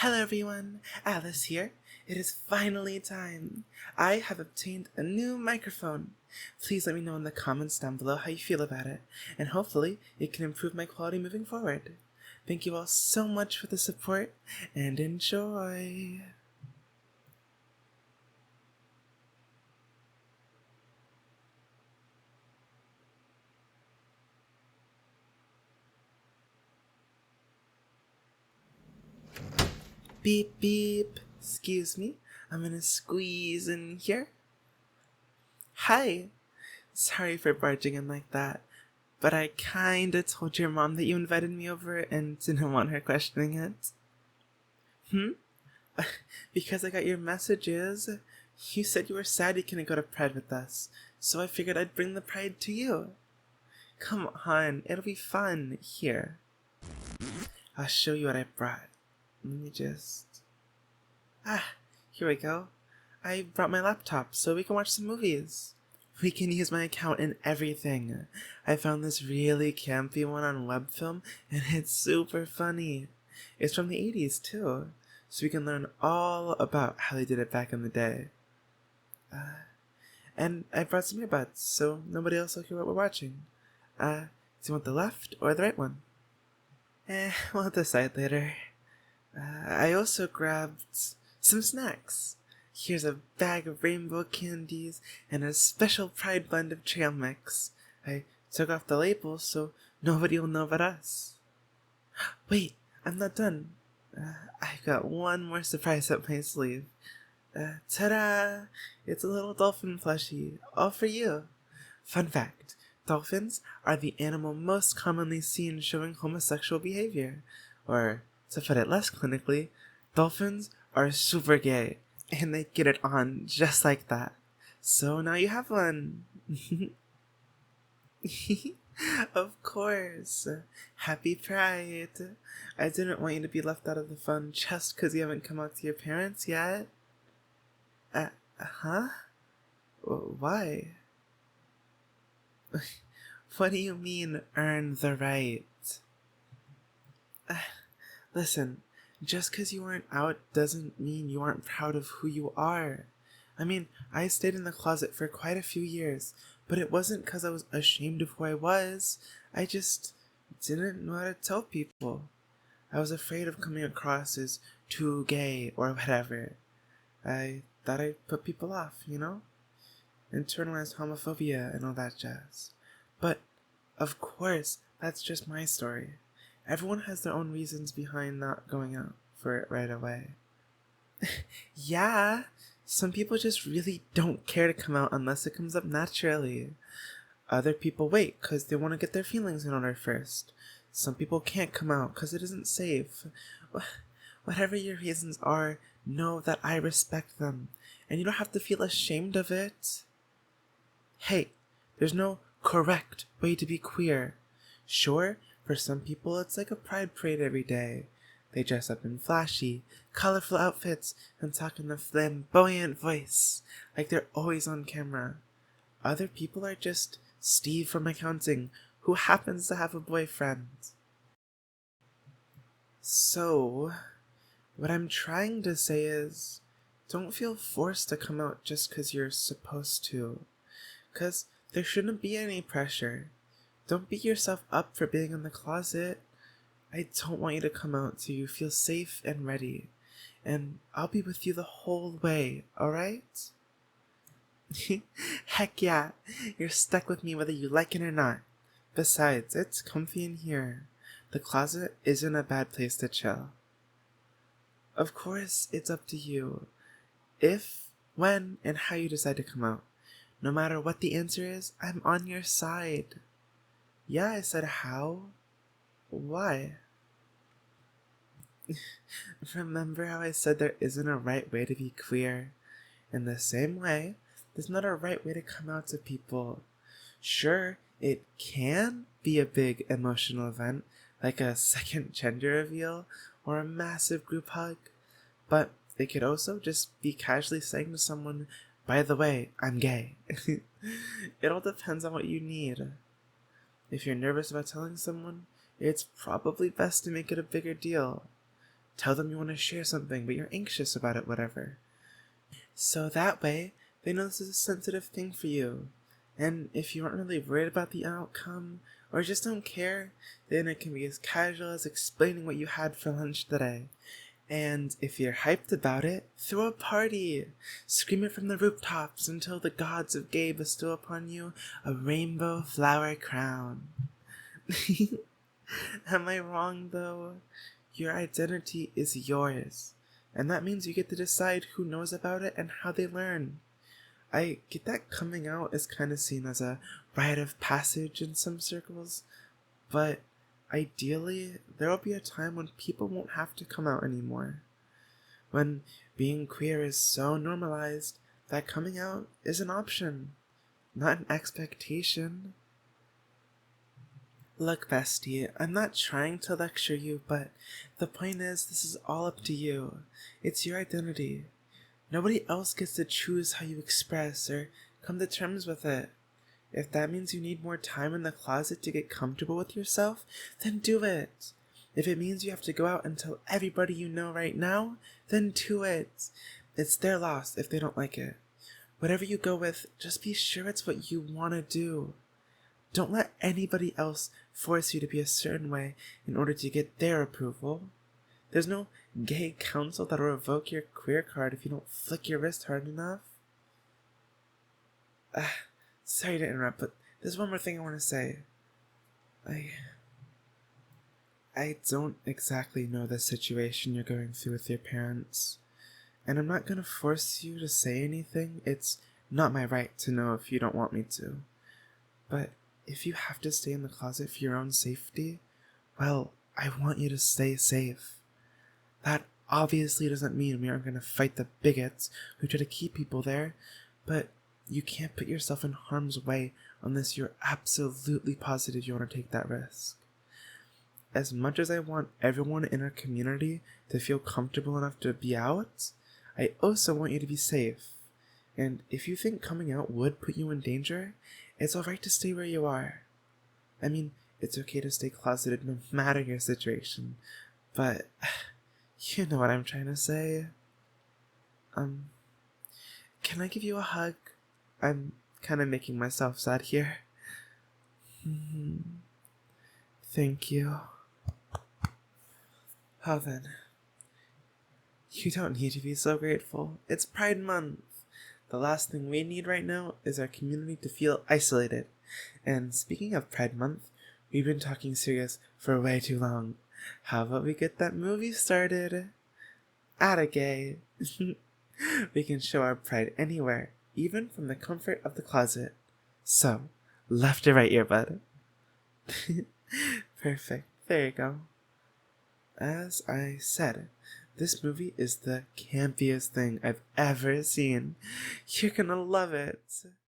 Hello everyone, Alice here. It is finally time. I have obtained a new microphone. Please let me know in the comments down below how you feel about it, and hopefully it can improve my quality moving forward. Thank you all so much for the support, and enjoy! Beep beep. Excuse me, I'm gonna squeeze in here. Hi! Sorry for barging in like that, but I kinda told your mom that you invited me over and didn't want her questioning it. Because I got your messages. You said you were sad you couldn't go to Pride with us, so I figured I'd bring the Pride to you. Come on, it'll be fun. Here, I'll show you what I brought. Let me just... here we go. I brought my laptop so we can watch some movies. We can use my account in everything. I found this really campy one on Webfilm, and it's super funny. It's from the 80s too, so we can learn all about how they did it back in the day. And I brought some earbuds, so nobody else will hear what we're watching. Do you want the left or the right one? We'll decide later. I also grabbed some snacks. Here's a bag of rainbow candies and a special Pride blend of trail mix. I took off the label so nobody will know but us. Wait, I'm not done. I've got one more surprise up my sleeve. Ta-da! It's a little dolphin plushie, all for you. Fun fact, dolphins are the animal most commonly seen showing homosexual behavior. Or, to put it less clinically, dolphins are super gay, and they get it on just like that. So now you have one. Of course. Happy Pride. I didn't want you to be left out of the fun just because you haven't come out to your parents yet. Huh? Why? What do you mean, earn the right? Listen, just because you weren't out doesn't mean you aren't proud of who you are. I mean, I stayed in the closet for quite a few years, but it wasn't because I was ashamed of who I was. I just didn't know how to tell people. I was afraid of coming across as too gay or whatever. I thought I'd put people off, you know? Internalized homophobia and all that jazz. But, of course, that's just my story. Everyone has their own reasons behind not going out for it right away. Yeah, some people just really don't care to come out unless it comes up naturally. Other people wait because they want to get their feelings in order first. Some people can't come out because it isn't safe. Whatever your reasons are, know that I respect them, and you don't have to feel ashamed of it. Hey, there's no correct way to be queer. Sure, for some people it's like a pride parade every day. They dress up in flashy, colorful outfits and talk in a flamboyant voice, like they're always on camera. Other people are just Steve from accounting, who happens to have a boyfriend. So, what I'm trying to say is, don't feel forced to come out just because you're supposed to. Because there shouldn't be any pressure. Don't beat yourself up for being in the closet. I don't want you to come out till you feel safe and ready. And I'll be with you the whole way, alright? Heck yeah, you're stuck with me whether you like it or not. Besides, it's comfy in here. The closet isn't a bad place to chill. Of course, it's up to you. If, when, and how you decide to come out. No matter what the answer is, I'm on your side. Yeah, I said how? Why? Remember how I said there isn't a right way to be queer? In the same way, there's not a right way to come out to people. Sure, it can be a big emotional event, like a second gender reveal or a massive group hug, but it could also just be casually saying to someone, by the way, I'm gay. It all depends on what you need. If you're nervous about telling someone, it's probably best to make it a bigger deal. tell them you want to share something, but you're anxious about it, whatever. So that way, they know this is a sensitive thing for you. And if you aren't really worried about the outcome, or just don't care, then it can be as casual as explaining what you had for lunch today. And if you're hyped about it, throw a party! Scream it from the rooftops until the gods of gay bestow upon you a rainbow flower crown. Am I wrong, though? Your identity is yours, and that means you get to decide who knows about it and how they learn. I get that coming out is kind of seen as a rite of passage in some circles, but ideally, there will be a time when people won't have to come out anymore. When being queer is so normalized that coming out is an option, not an expectation. Look, bestie, I'm not trying to lecture you, but the point is, this is all up to you. It's your identity. Nobody else gets to choose how you express or come to terms with it. If that means you need more time in the closet to get comfortable with yourself, then do it. If it means you have to go out and tell everybody you know right now, then do it. It's their loss if they don't like it. Whatever you go with, just be sure it's what you want to do. Don't let anybody else force you to be a certain way in order to get their approval. There's no gay council that'll revoke your queer card if you don't flick your wrist hard enough. Sorry to interrupt, but there's one more thing I want to say. I don't exactly know the situation you're going through with your parents, and I'm not going to force you to say anything. It's not my right to know if you don't want me to. But if you have to stay in the closet for your own safety, well, I want you to stay safe. That obviously doesn't mean we aren't going to fight the bigots who try to keep people there, but you can't put yourself in harm's way unless you're absolutely positive you want to take that risk. As much as I want everyone in our community to feel comfortable enough to be out, I also want you to be safe. And if you think coming out would put you in danger, it's alright to stay where you are. I mean, it's okay to stay closeted no matter your situation, but you know what I'm trying to say. Can I give you a hug? I'm kind of making myself sad here. Thank you. Oh then. You don't need to be so grateful. It's Pride Month. The last thing we need right now is our community to feel isolated. And speaking of Pride Month, we've been talking serious for way too long. How about we get that movie started? Atta gay. We can show our pride anywhere, even from the comfort of the closet. So, left or right earbud? Perfect. There you go. As I said, this movie is the campiest thing I've ever seen. You're gonna love it.